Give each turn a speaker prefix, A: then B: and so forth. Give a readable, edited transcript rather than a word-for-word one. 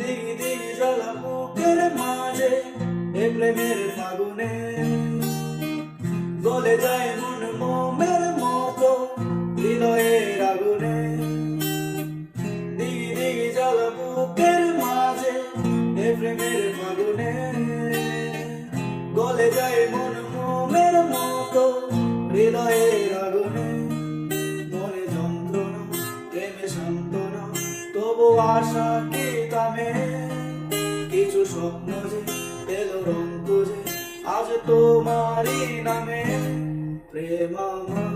A: দিগি দিগি জ্বালা বুকের মাঝে এ প্রেমের ফাগুনে গলে যায় মন মোমের মতো হৃদয়ের আগুনে। দিগি দিগি জ্বালা বুকের মাঝে এ প্রেমের ফাগুনে গলে যায় মন মোমের মতো হৃদয়ের আগুনে। মনে যন্ত্রণা প্রেমে সান্ত্বনা তবু আশা কি থামে, কিছু স্বপ্ন যে এলো রং তুজে আজ তোমারই নামে। প্রেম আমার